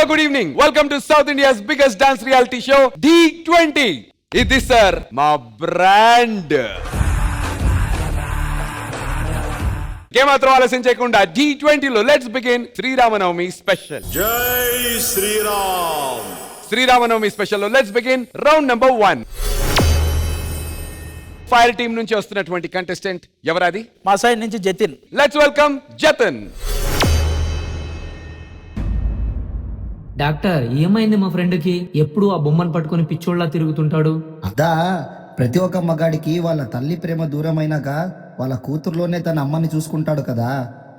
good evening. Welcome to South India's biggest dance reality show, D20. This sir, my brand. ఆలస్యం చేయకుండా D20 లో let's begin Sri Rama Navami special. జై Sriram. Sri Rama Navami special లో let's begin round number 1. Fire team నుంచి వస్తున్నటువంటి contestant ఎవరది? మా సైడ్ నుంచి Jatin. Let's welcome Jatan. Doctor, ఏమైంది మా ఫ్రెండ్ కి? ఎప్పుడు ఆ బొమ్మను పట్టుకొని పిచ్చోళ్ళ తిరుగుతుంటాడు. అదా, ప్రతి ఒక్క మగాడికి వాళ్ళ తల్లి ప్రేమ దూరమైనాక వాళ్ళ కూతురులోనే తన అమ్మని చూసుకుంటాడు కదా.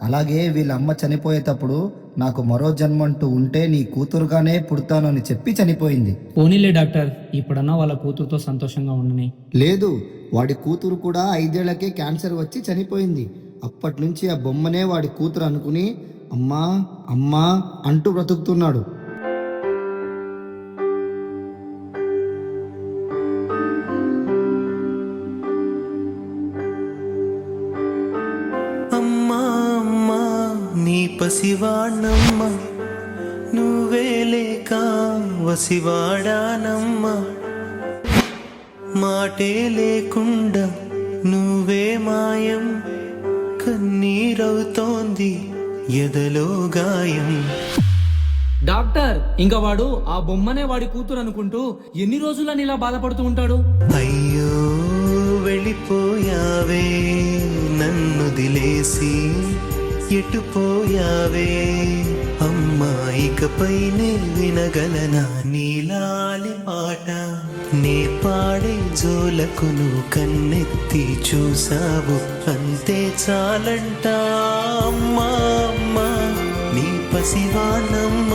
అలాగే వీళ్ళ అమ్మ చనిపోయేటప్పుడు నాకు మరో జన్మంటూ ఉంటే నీ కూతురుగానే పుడతాను అని చెప్పి చనిపోయింది. పోనీలే డాక్టర్, ఇప్పుడన్నా వాళ్ళ కూతురుతో సంతోషంగా ఉండని. లేదు, వాడి కూతురు కూడా 5 ఏళ్లకే క్యాన్సర్ వచ్చి చనిపోయింది. అప్పటి నుంచి ఆ బొమ్మనే వాడి కూతురు అనుకుని అమ్మా అమ్మా అంటూ బ్రతుకుతున్నాడు. పసివాణమ్మ నువ్వే లేక వసివాడానమ్మ, మాటే లేకుండా నువ్వే మాయం, కన్నీరవుతోంది ఎదలో గాయం. డాక్టర్, ఇంకా వాడు ఆ బొమ్మనే వాడి కూతురు అనుకుంటూ ఎన్ని రోజులని ఇలా బాధపడుతూ ఉంటాడు? అయ్యో వెళ్ళిపోయావే నన్ను దిలేసి, ఎటుపోయావే అమ్మాయికపైనే వినగలనా నీలాలి పాట, నే పాడే జోలకు నువ్వు కన్నెత్తి చూసావు, అంతే చాలంట. అమ్మా అమ్మా నీ పసివానమ్మ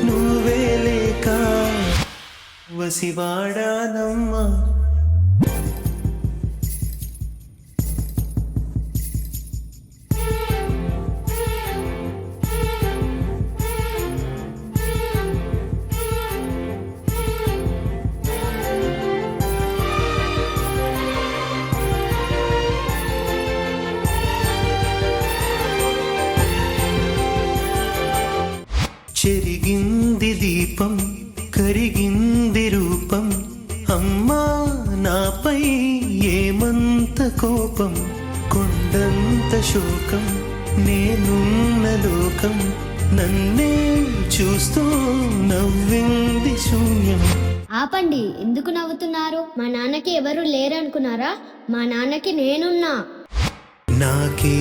నువ్వే లేక వసివాడానమ్మా. చెరిగింది దీపం, కరిగింది రూపం, అమ్మా నాపై ఏమంత కోపం, కొండంత శోకం, నేనున్న లోకం, నన్నే చూస్తూ నవ్వింది శూన్యం. ఆపండి, ఎందుకు నవ్వుతున్నారు? మా నాన్నకి ఎవరు లేరనుకున్నారా? మా నాన్నకి నేనున్నా. నాకే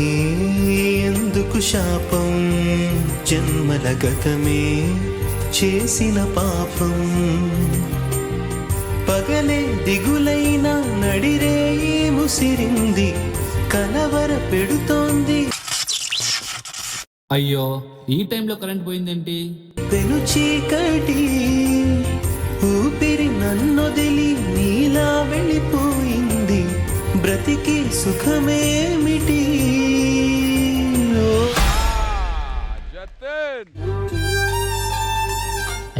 ఎందుకు శాపం, జన్మల గతమే చేసిన పాపం, పగలే దిగులైన నడిరే ముసిరింది, కలవర పెడుతోంది. అయ్యో, ఈ టైంలో కరెంట్ పోయిందేంటి? పెను చీకటి ఊపిరి నన్నొదిలి నీలా వెళ్ళిపోయింది, బ్రతికి సుఖమేమిటి?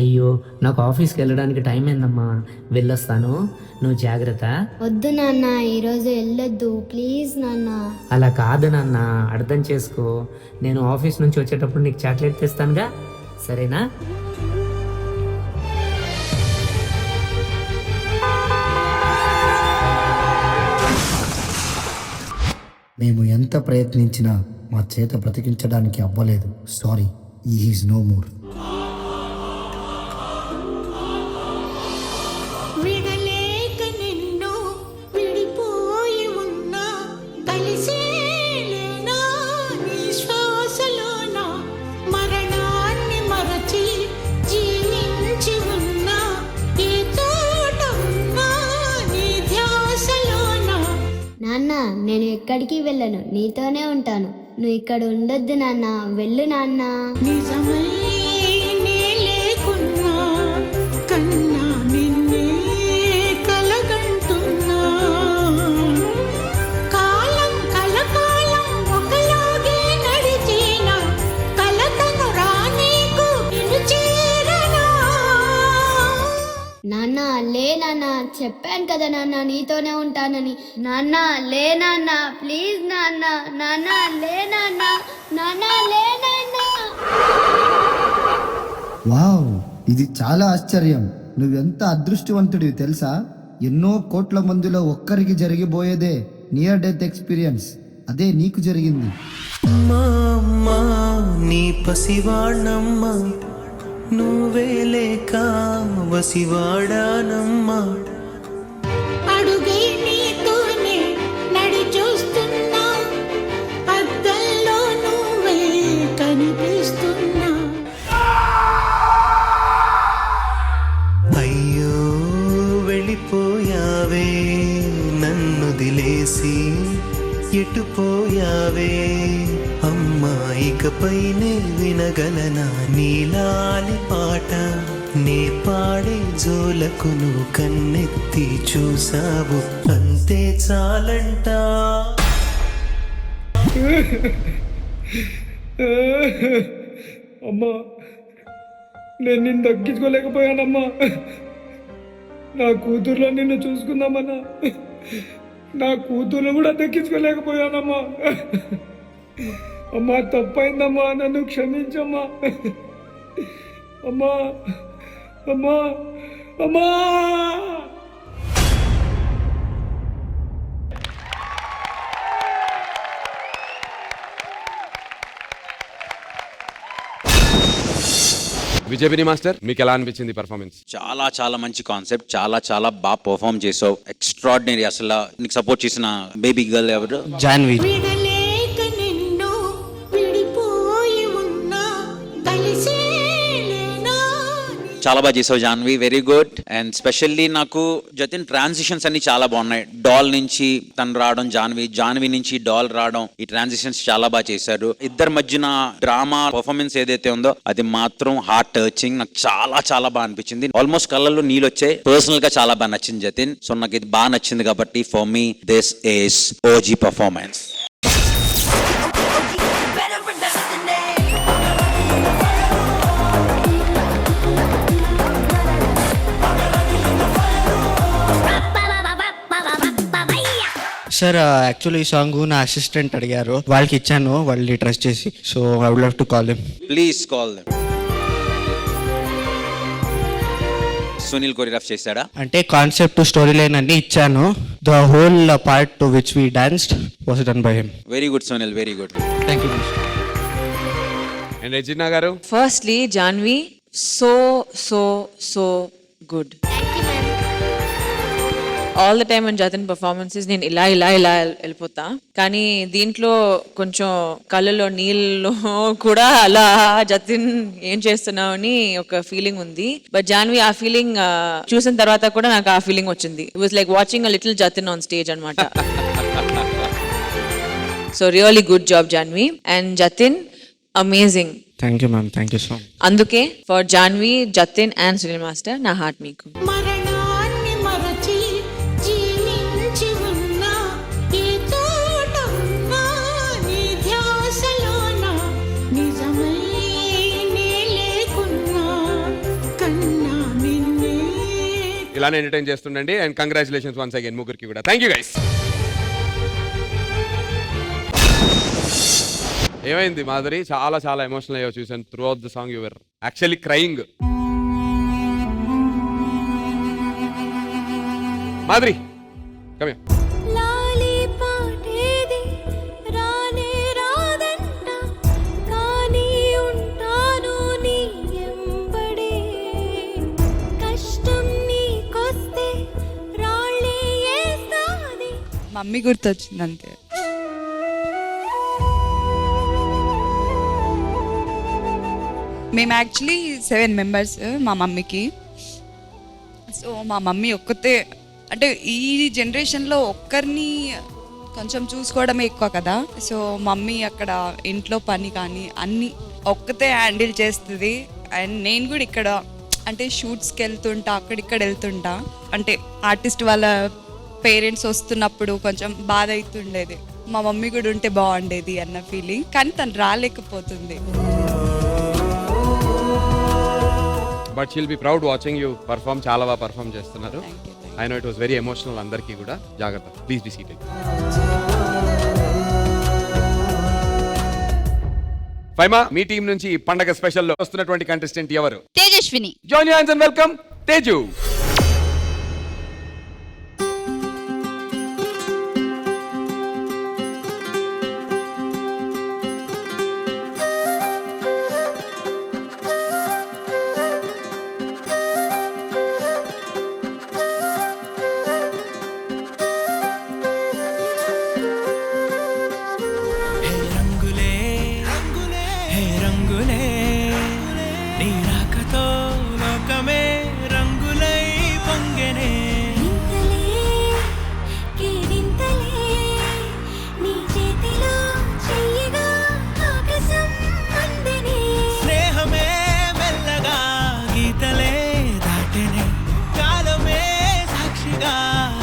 అయ్యో, నాకు ఆఫీస్కి వెళ్ళడానికి టైం అయిందమ్మా, వెళ్ళొస్తాను, నువ్వు జాగ్రత్త. వద్దు నాన్న, ఈరోజు వెళ్ళొద్దు ప్లీజ్ నాన్న. అలా కాదు నాన్న, అర్థం చేసుకో. నేను ఆఫీస్ నుంచి వచ్చేటప్పుడు నీకు చాక్లెట్ తెస్తానుగా, సరేనా? మేము ఎంత ప్రయత్నించినా మా చేత బ్రతికించడానికి అవ్వలేదు. Sorry, is no more. విడలేక నిన్ను విడిపోయి ఉన్నా, కలిసేలేనా నీ శ్వాసలోన, మరణాన్ని మరచి జీవించి ఉన్నా, ఏ తోట ఉన్నా నీ ధ్యాసలోన. నాన్న, నేను ఎక్కడికి వెళ్ళను, నీతోనే ఉంటాను. నువ్వు ఇక్కడ ఉండొద్దు నాన్న, వెళ్ళు నాన్న. నిజమై నే లేకున్నా, కన్నా నిన్నే కలగంటున్నా, కాలం కలకాలం ఒకలాగే నడిచేనా, కలతను రానీకు నిన్ను చేరనా. నాన్న లే నాన్న, చెప్పాను కదా నాన్న నీతోనే ఉంటానని. నాన్న లే నాన్న, ప్లీజ్ నాన్న. నాన్న లే నాన్న, నాన్న లే నాన్న. వావ్, ఇది చాలా ఆశ్చర్యం. నువ్వెంత అదృష్టవంతుడివి తెలుసా? ఎన్నో కోట్ల మందిలో ఒక్కరికి జరిగిపోయేదే నియర్ డెత్ ఎక్స్పీరియన్స్. అదే నీకు జరిగింది. మా అమ్మ నీ పసివాణమ్మ, నువ్వే లేక వసివాడానమ్మా. అడుగై నీతోనే నడి చూస్తున్నా, అద్దంలో నువ్వే కనిపిస్తున్నా. అయ్యో వెళ్ళిపోయావే, నన్ను దిలేసి ఎటుపోయావే అమ్మా. ఇకపైనే వినగలనా నీలాలి పాట, నే పాడే జోలకు నువ్వు కన్నెత్తి చూసావు, అంతే చాలంట. అమ్మా, నేను నిన్ను దక్కించుకోలేకపోయానమ్మా. నా కూతుర్లో నిన్ను చూసుకుందామన్నా, నా కూతుర్ను కూడా దక్కించుకోలేకపోయానమ్మా. అమ్మా, తప్పైందమ్మా, నన్ను క్షమించమ్మా. అమ్మా అమ్మా అమ్మా. విజయపిని మాస్టర్, మీకు ఎలా అనిపించింది పర్ఫార్మెన్స్? చాలా చాలా మంచి కాన్సెప్ట్, చాలా చాలా బాగా పర్ఫామ్ చేసావు. ఎక్స్ట్రాడినరీ. అసలు నీకు సపోర్ట్ చేసిన బేబీ గర్ల్ ఎవరు? జాన్వి. విడలేక నిన్ను విడిపోయి ఉన్నా, కలిసే లేనా. చాలా బాగా చేసావు Janvi, very good. And specially నాకు జతిన్ ట్రాన్సిషన్స్ అన్ని చాలా బాగున్నాయి. డాల్ నుంచి తను రావడం, జాన్వి నుంచి డాల్ రావడం, ఈ ట్రాన్సిషన్స్ చాలా బాగా చేశారు. ఇద్దరి మధ్యన డ్రామా పర్ఫార్మెన్స్ ఏదైతే ఉందో అది మాత్రం హార్ట్ టచింగ్. నాకు చాలా చాలా బాగా అనిపించింది. ఆల్మోస్ట్ కళ్ళల్లో నీళ్ళు వచ్చాయి. పర్సనల్ గా చాలా బాగా నచ్చింది జతిన్. సో నాకు ఇది బాగా నచ్చింది కాబట్టి for me this is OG performance. Sir actually ఈ సాంగ్ నా అసిస్టెంట్ అడిగారు, వాళ్ళకి ఇచ్చాను, వాళ్ళు ట్రస్ట్ చేసి. So I would love to call him. Please call them. Sunil choreograph చేశాడా? అంటే కాన్సెప్ట్, స్టోరీ లైన్ అన్ని ఇచ్చాను. The whole part to which we danced was done by him. Very good Sunil, very good. Thank you. And Regina garu? Firstly, Janvi, so good. All the time and Jatin performances నేను ఇలా వెళ్ళిపోతా, కానీ దీంట్లో కొంచెం కళ్ళలో నీళ్ళలో కూడా అలా జతిన్ ఏం చేస్తున్నావు అని ఒక ఫీలింగ్ ఉంది. బట్ జాన్వి ఆ ఫీలింగ్ చూసిన తర్వాత కూడా నాకు ఆ ఫీలింగ్ వచ్చింది. It was like watching a little Jatin on stage అన్నమాట. So really good job Janvi. And Jatin amazing. Thank you ma'am, thank you so much. అందుకే for Janvi, Jatin and Sunil master నా హార్ట్ మీకు. మరణాన్ని మరచి జీవించి ఉన్నా, ఏ తోట ఉన్నా నీ ధ్యాసలోన, నిజమై నే లేకున్నా కన్నా నిన్నే. ఇలానే ఎంటర్టైన్ చేస్తుండండి. అండ్ కంగ్రాచులేషన్స్ వన్స్ అగైన్ ముగ్గురికి కూడా. Thank you guys. ఏమైంది మాధురి? చాలా చాలా ఎమోషనల్ అయ్యో చూసాను. Throughout the song you were actually crying. Madhuri, come here. లాలి పాటేది రానే రాదంట, కానీ ఉంటాను నీ ఎంబడే. కష్టం నీకొస్తే రాళ్ళే ఏస్తాది. మమ్మీ గుర్తొచ్చింది అంతే. మేము యాక్చువల్లీ 7 మెంబర్స్ మా మమ్మీకి. సో మా మమ్మీ ఒక్కతే, అంటే ఈ జనరేషన్లో ఒక్కరిని కొంచెం చూసుకోవడమే ఎక్కువ కదా. సో మమ్మీ అక్కడ ఇంట్లో పని కానీ అన్నీ ఒక్కతే హ్యాండిల్ చేస్తుంది. అండ్ నేను కూడా ఇక్కడ అంటే షూట్స్కి వెళ్తుంటా, అక్కడిక్కడ వెళ్తుంటా. అంటే ఆర్టిస్ట్ వాళ్ళ పేరెంట్స్ వస్తున్నప్పుడు కొంచెం బాధ అవుతుండేది, మా మమ్మీ కూడా ఉంటే బాగుండేది అన్న ఫీలింగ్. కానీ తను రాలేకపోతుంది. But she'll be proud watching you perform. చాలా బాగా పర్ఫామ్ చేస్తున్నారు. I know it was very emotional. అందరికీ కూడా జాగ్రత్త. Please be seated. పైమా, మీ టీం నుంచి ఈ పండగ స్పెషల్ లో వస్తున్నటువంటి కంటెస్టెంట్ ఎవరు? Tejaswini. Join hands and welcome Teju. రంగులే రంగులే హే రంగులే నీ రాకతో లోకమే రంగులై పొంగెనే. వింతలే కేరింతలే నీ చేతిలో చెయ్యగా ఆకాశం అందెనే. స్నేహమే మెల్లగా గీతలే దాటెనే. కాలమే సాక్షిగా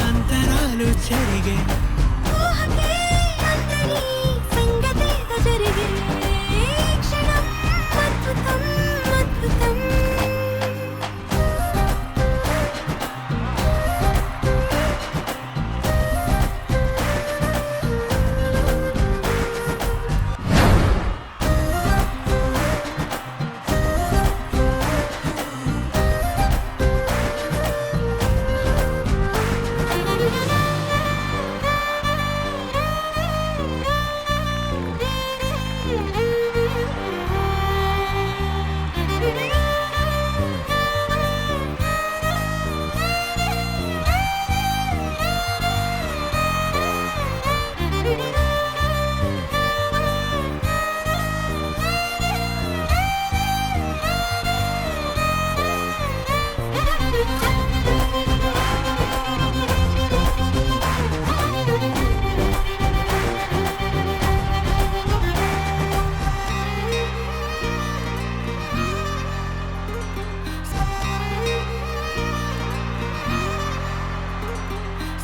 అంతరాలు చెరిగే. ఊహకే అందని సంగతేదో జరిగే. క్షణం అద్భుతం అద్భుతం.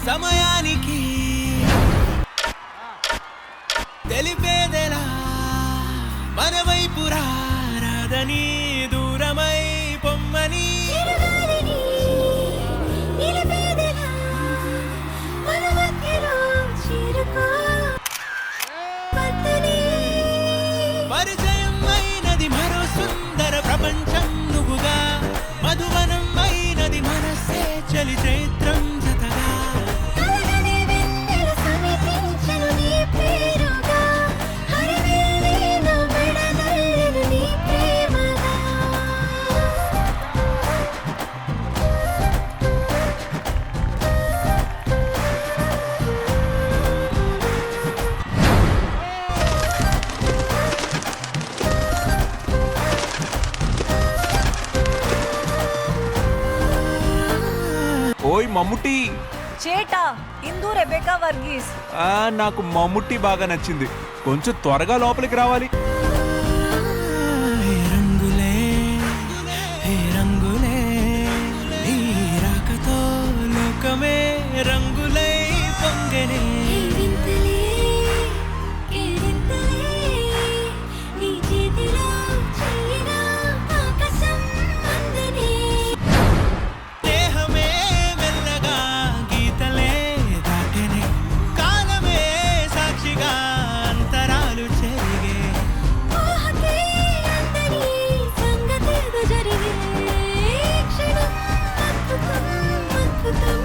సమయానికి తెలిపేదెలా మన వైపు రాదని దూరమై పొమ్మని. చిరుగాలిని నిలిపేదెలా మన మధ్యలో చేరుకో వద్దని. పరిచయం అయినది మరో సుందర ప్రపంచం నువ్వుగా. మధువనం అయినది మనసే చలి చైత్రం జతగా. కలగని వెన్నెల సమితించెను నీ పేరుగా. హరివేలే నా మెడదల్లెను నీ ప్రేమగా. ఓయ్ మమ్ముట్టి. చేటా ఇందు రెబెకా వర్గీస్. నాకు మమ్ముట్టి బాగా నచ్చింది. కొంచెం త్వరగా లోపలికి రావాలి. హే రంగులే హే రంగులే నీ రాకతో లోకమే రంగులై పొంగెనే. వింతలే కేరింతలే నీ చేతిలో చెయ్యగా ఆకాశం అందెనే. స్నేహమే మెల్లగా గీతలే దాటెనే. కాలమే సాక్షిగా అంతరాలు చెరిగే. ఊహకే అందని సంగతేదో జరిగే. క్షణం అద్భుతం అద్భుతం.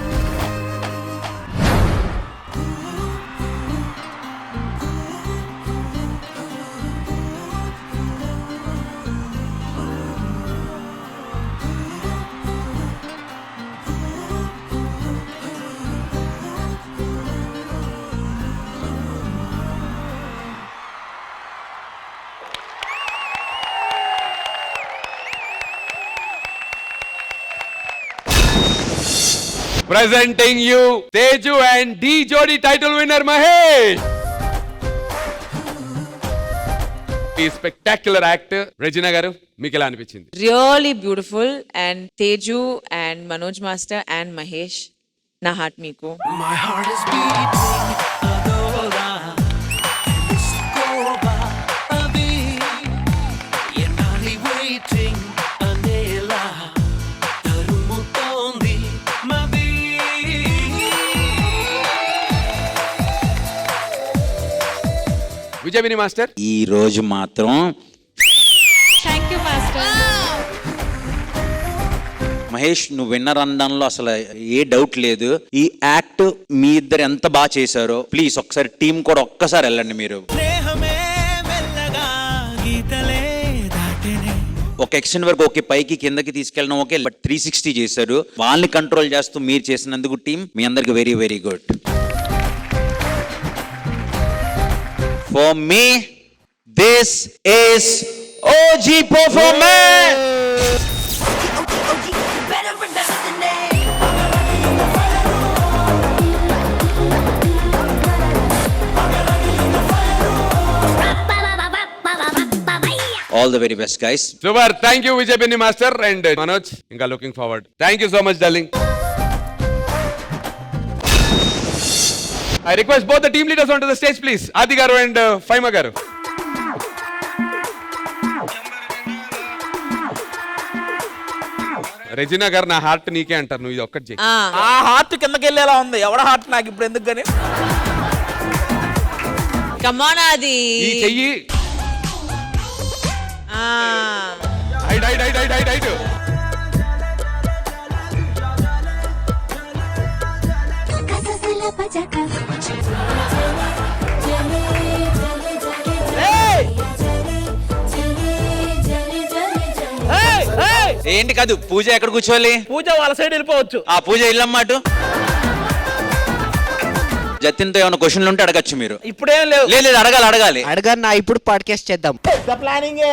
Presenting you Teju and D Jodi title winner Mahesh. ఈ స్పెక్టాక్యులర్ యాక్ట్ రెజినా గారు మీకు ఎలా అనిపించింది? Really beautiful. And Teju and Manoj master and Mahesh, నా హార్ట్ మీకు. My heart is beating adora. Escoba avi. Yenali waiting anela. Tarumutondi mavi. Vijay Binni master, ఈ రోజు మాత్రం మహేష్, నువ్వు విన్నర్ అనడంలో అసలు ఏ డౌట్ లేదు. ఈ యాక్ట్ మీ ఇద్దరు ఎంత బాగా చేశారో ప్లీజ్ ఒకసారి టీం కూడా ఒక్కసారి వెళ్ళండి మీరు. స్నేహమే మెల్లగా గీతలే దాటెనే. ఒక ఎక్స్టెంట్ వరకు ఓకే, పైకి కిందకి తీసుకెళ్ళడం ఓకే, బట్ 360 చేశారు. వాళ్ళని కంట్రోల్ చేస్తూ మీరు చేసినందుకు టీం మీ అందరికి very very good. For me this is OG performance. All the very best, guys. Super. Thank you, Vijay Benny Master and Manoj. Inga looking forward. Thank you so much, darling. I request both the team leaders onto the stage, please. Adi garu and Faima garu. Regina గారు, నా heart నీకే అంటారు, నువ్వు ఇది ఒక్కటి చెయ్యి. ఆ heart కిందకి వెళ్ళేలా ఉంది. ఎవడ హార్ట్ నాకు ఇప్పుడు ఎందుకు కానీ. కమాన్ అది ఈ చెయ్యి. Height height height height height height. ఏంటి కాదు, పూజ ఎక్కడ కూర్చోవాలి? పూజ వాళ్ళ సైడ్ వెళ్ళిపోవచ్చు. ఆ పూజ ఇల్లమ్మాట. జతిన్తో ఏమైనా క్వశ్చన్లు ఉంటే అడగచ్చు మీరు. ఇప్పుడేం లేవు. లేదు అడగాలి అడగాలి. అడగన్నా, ఇప్పుడు పాడ్కాస్ట్ చేద్దాం. ప్లానింగ్.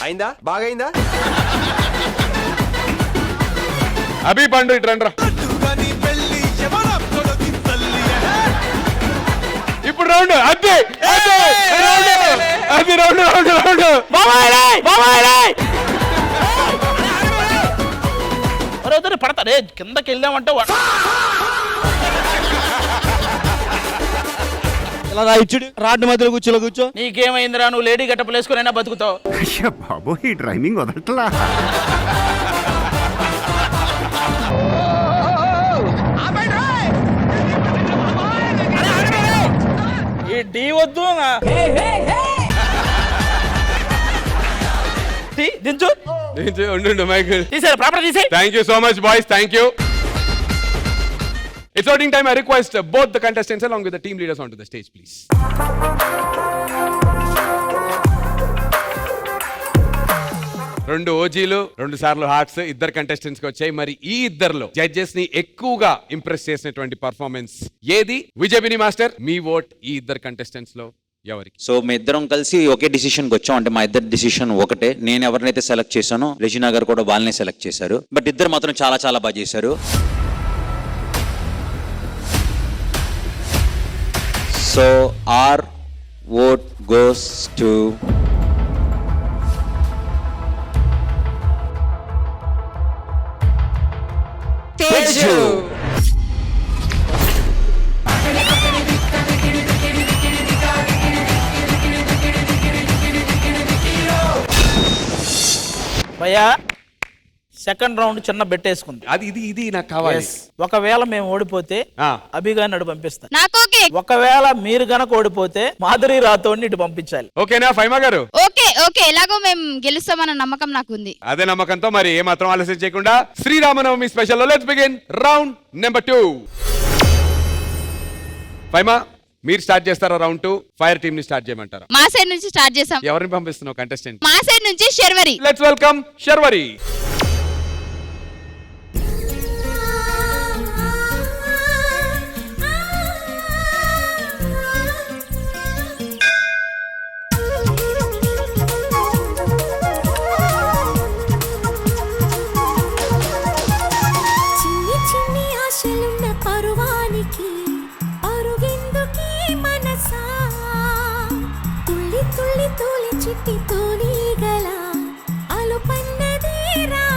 అయిందా? బాగైందా? అభి పండు ఇటు రండి రా. ఇప్పుడు రౌండ్ అదే అదే రౌండ్ అది రౌండ్ రౌండ్ రౌండ్. మరొకరు పడతారే కిందకి వెళ్ళామంటే ఇలా ఇచ్చుడు రాడ్డు మధ్యలో కూర్చో. నీకేమైందిరా, నువ్వు లేడీ గట్టపలు వేసుకునైనా బతుకుతావు. బాబు ఈ డ్రైవింగ్ వదలట్లా. ఈ ఢీ వద్దు. దించు ఉండు మైక్ తీసారు ప్రాపర్ తీసే. Thank you so much, boys. Thank you. It's voting time. I request both the contestants along with the team leaders onto the stage, please. రెండు ఓజీలు, 2 సార్లు హార్ట్స్ ఇద్దరు కంటెస్టెంట్స్ కి వచ్చాయి. మరి ఈ ఇద్దరులో జడ్జెస్ ని ఎక్కువగా ఇంప్రెస్ చేసినటువంటి పర్ఫార్మెన్స్ ఏది? విజయ్ బిని మాస్టర్, మీ ఓట్ ఈ ఇద్దరు కంటెస్టెంట్స్ లో ఎవరికి? సో మీ ఇద్దరం కలిసి ఒకే డిసిషన్కి వచ్చాం. అంటే మా ఇద్దరు డిసిషన్ ఒకటే. నేను ఎవరినైతే సెలెక్ట్ చేశానో రెజినా గారు కూడా వాళ్ళనే సెలెక్ట్ చేశారు. బట్ ఇద్దరు మాత్రం చాలా చాలా బాగా చేశారు. So our vote goes to Teju. భయ్యా, సెకండ్ రౌండ్ చిన్న బెట్ వేసుకుంది. అది ఇది ఇది నాకు కావాలి. ఒకవేళ మేము ఓడిపోతే అభిగాని అటు పంపిస్తాను. నాకు ఓకే. ఒకవేళ మీరు గనక ఓడిపోతే మాధురి రాథోడ్ని ఇటు పంపించాలి. ఓకేనా ఫైమా గారు? ఓకే ఓకే, ఎలాగో మేము గెలుస్తామన్న నమ్మకం నాకుంది. అదే నమ్మకంతో మరి ఏ మాత్రం ఆలస్యం చేయకుండా శ్రీరామనవమి స్పెషల్ లో let's begin round number 2. Faima, మీరు స్టార్ట్ చేస్తారా రౌండ్ 2? ఫైర్ టీమ్ ని స్టార్ట్ చేయమంటారా? మా సైడ్ నుంచి స్టార్ట్ చేసాం. ఎవరిని పంపిస్తున్నావు కంటెస్టెంట్? మా సైడ్ నుంచి శర్వరి. Let's welcome Sharvari. చిన్ని చిన్ని ఆశలున్న పరువానికి అరుగెందుకీ మనసా, తుళ్ళి తుళ్ళి తూలి చిట్టి తూలిగల అలుపన్నది రా.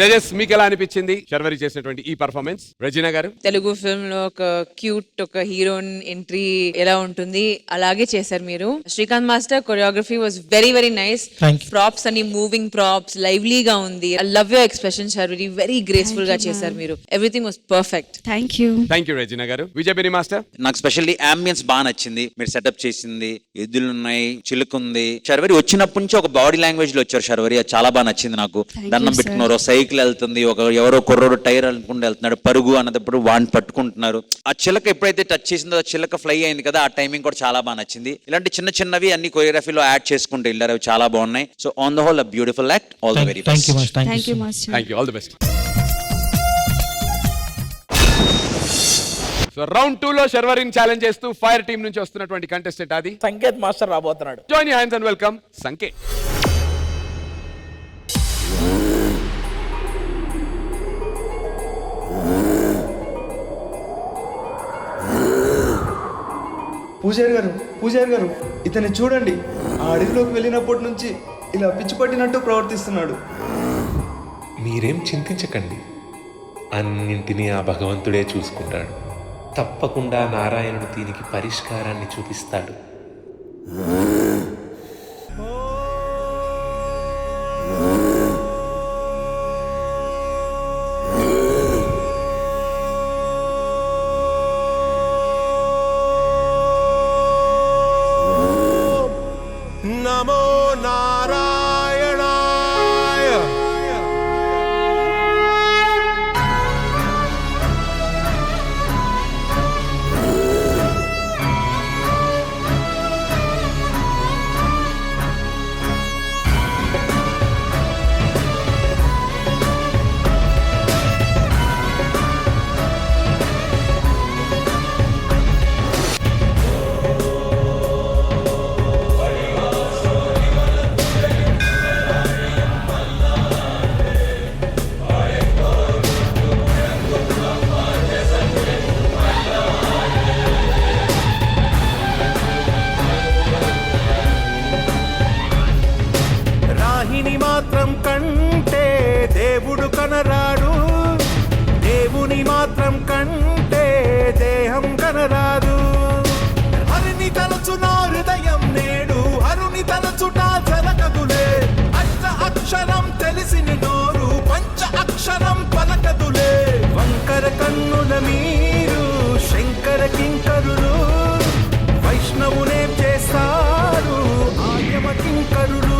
జడ్జెస్ మీకు ఎలా అనిపించింది శర్వరి చేసినటువంటి ఈ పర్ఫార్మెన్స్? రెజినా గారు, తెలుగు ఫిల్మ్ లో ఒక క్యూట్ ఒక హీరోయిన్ ఎంట్రీ ఎలా ఉంటుంది అలాగే చేశారు మీరు. Srikanth master choreography was very very nice. Props అని మూవింగ్ ప్రాప్స్ లైవ్లీగా ఉంది. I love your expression Sharvari, very graceful గా చేశారు మీరు. Everything was perfect. Thank you. Thank you Regina garu. Vijay Binni master, నాకు స్పెషల్లీ అంబియన్స్ బాగా నచ్చింది. మీరు సెటప్ చేసింది, ఎద్దులు ఉన్నాయి, చిలుకుంది. శర్వరి వచ్చినప్పటి నుంచి ఒక బాడీ లాంగ్వేజ్ లో వచ్చారు శర్వరి, అది చాలా బాగా నచ్చింది నాకు. దండం పెట్టుకున్నారు, సైకిల్ వెళ్తుంది, ఎవరో కుర్రోడు టైర్ అనుకుంటూ వెళ్తున్నాడు, పరుగు అన్నప్పుడు వాడిని పట్టుకుంటున్నారు. ఆ చిలక ఎప్పుడైతే టచ్ చేసిందో ఆ చిలక ఫ్లై అయింది కదా, ఆ టైమింగ్ కూడా చాలా బాగా నచ్చింది. ఇలాంటి చిన్న చిన్నవి అన్ని కొరియోగ్రఫీలో యాడ్ చేసుకుంటూ వెళ్ళారు, అవి చాలా బాగున్నాయి. So on the whole a beautiful act. All the very best. Thank you master. Thank you, all the best. So round 2 లో శర్వరిని ఛాలెంజ్ చేస్తూ ఫైర్ టీం నుంచి వస్తున్నటువంటి కంటెస్టెంట్ అది సంకేత్ మాస్టర్ రాబోతున్నాడు. Join your hands and welcome Sanket. పూజారి గారు ఇతన్ని చూడండి. ఆ అడవిలోకి వెళ్ళినప్పటి నుంచి ఇలా పిచ్చి పట్టినట్టు ప్రవర్తిస్తున్నాడు. మీరేం చింతించకండి, అన్నింటినీ ఆ భగవంతుడే చూసుకుంటాడు. తప్పకుండా నారాయణుడు దీనికి పరిష్కారాన్ని చూపిస్తాడు. నమో నారాయణాయ. రాహిని మాత్రం కంటే దేవుడు కనరాడు, దేవుని మాత్రం కంటే దేహం కనరాదు. హరిని తలచున హృదయం నేడు, హరుని తలచుట జరగదులే. అష్ట అక్షరం తెలిసిన నోరు పంచ అక్షరం పలకదులే. వంకర కన్నుల మీరు శంకర కింకరులు, వైష్ణవునే చేస్తారు ఆయమ కింకరులు.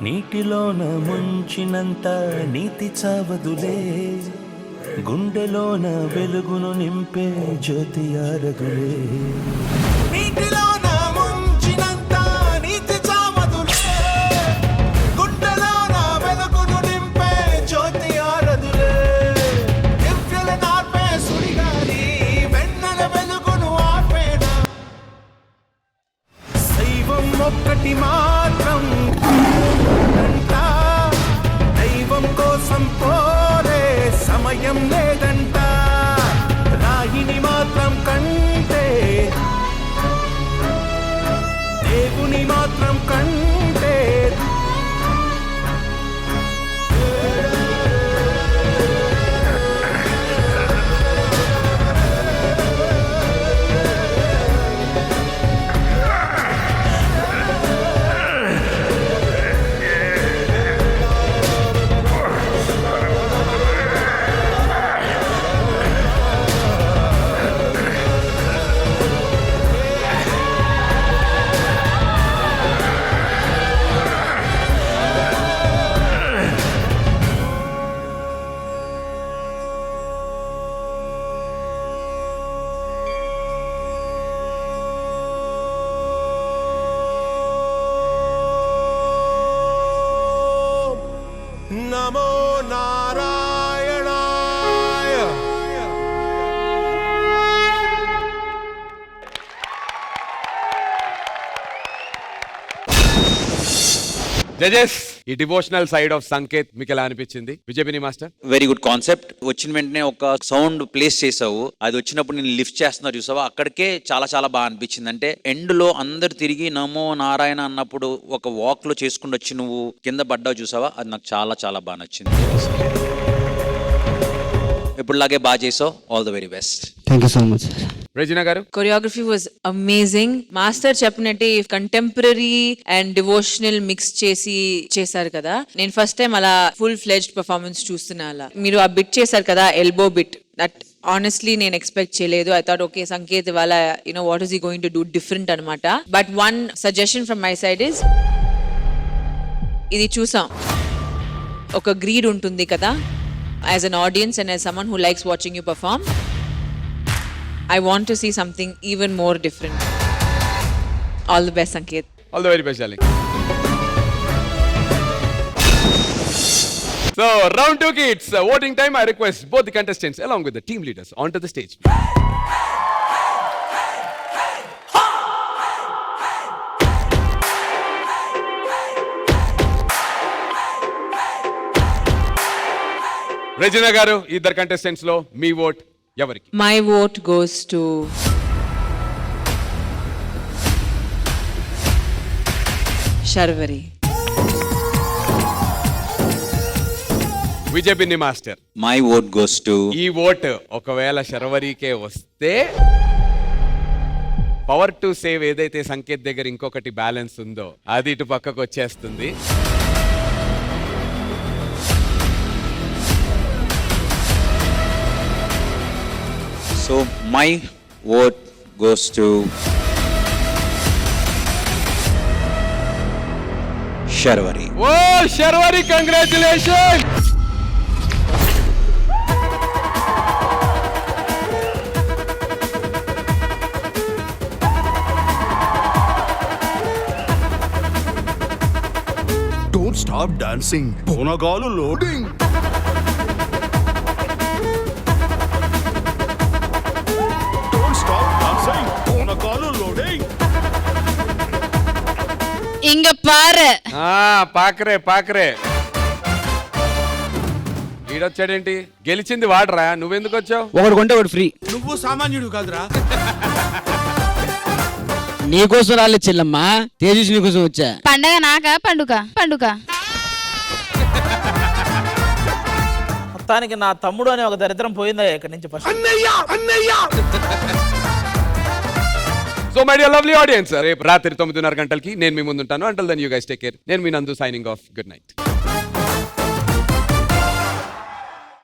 నీటిలోన ముంచినంత నీతి చావదులే, గుండెలోన వెలుగును నింపే జ్యోతి ఆరదులే. నీటిలోన ముంచినంత నీతి చావదులే, గుండెలోన వెలుగును నింపే జ్యోతి ఆరదులే. దివ్యుల నార్పే సుడిగాలి, వెన్నెల వెలుగును ఆపేనా. శైవం ఒక్కటి మాత్రం దైవం కోసం పోరే సమయం లేదంట. రాహిని మాత్రం కంటే జడ్జెస్, ఈ డివోషనల్ సైడ్ ఆఫ్ సంకేత్ మీకు ఎలా అనిపించింది విజయబిని మాస్టర్? Very good concept. వచ్చిన వెంటనే ఒక సౌండ్ ప్లేస్ చేసావు, అది వచ్చినప్పుడు నేను లిఫ్ట్ చేస్తున్నా చూసావా, అక్కడికే చాలా చాలా బాగా అనిపించింది. అంటే ఎండ్ లో అందరు తిరిగి నమో నారాయణ అన్నప్పుడు ఒక వాక్ లో చేసుకుంటూ వచ్చి నువ్వు కింద పడ్డావు చూసావా, అది నాకు చాలా చాలా బాగా నచ్చింది. ఇప్పుడులాగే బాగా చేసావు. All the very best. Thank you so much. Regina garu? Choreography was amazing. Master చెప్పినట్టు కంటెంపరీ అండ్ డివోషనల్ మిక్స్ చేశారు కదా. నేను ఫస్ట్ టైం అలా ఫుల్ ఫ్లెడ్జ్డ్ పర్ఫార్మెన్స్ చూస్తున్నా. అలా మీరు ఆ బిట్ చేశారు కదా, ఎల్బో బిట్, దట్ ఆనెస్ట్లీ నేను ఎక్స్పెక్ట్ చేయలేదు. ఐ థాట్ ఓకే సంకేత్ ఇవాళ what is he going to do different అనమాట. But one suggestion from my side is, ఇది చూసాం ఒక గ్రీడ్ ఉంటుంది కదా, as an audience and as someone who likes watching you perform, I want to see something even more different. All the best, Sanket. All the very best, darling. So, round 2 kids. Voting time. I request both the contestants along with the team leaders onto the stage. Regina garu, ఇద్దరు contestants లో మీ vote ఎవరికి? My vote goes to Sharvari. Vijay Binni master. My vote goes to, ఈ vote ఒకవేళ శర్వరీకే వస్తే power to save ఏదైతే సంకేత్ దగ్గర ఇంకొకటి బ్యాలెన్స్ ఉందో అది ఇటు పక్కకు వచ్చేస్తుంది. So my vote goes to Sharvari. Oh Sharvari, congratulation. Don't stop dancing. Ponagalu loading. Don't stop dancing. Ponagalu loading. ఇంగ పారు. పాకరే పాకరే. ఈడొచ్చాడేంటి? గెలిచింది వాడరా, నువ్వెందుకు వచ్చావు? ఒకటి కొంటే ఒకటి ఫ్రీ. నువ్వు సామాన్యుడు కాదురా. నీకోసం రాలేదు చెల్లమ్మా, తేజస్ నీకోసం వచ్చా. పండగ నాకా? పండుగ పండుగ. మొత్తానికి నా తమ్ముడు అనే ఒక దరిద్రం పోయిందా ఇక్కడి నుంచి first. So my dear lovely audience, రేపు రాత్రి 9:30 గంటలకి నేను మీ ముందుంటాను. Until then you guys take care. నేను మీ నందు సైనింగ్ ఆఫ్. Good night.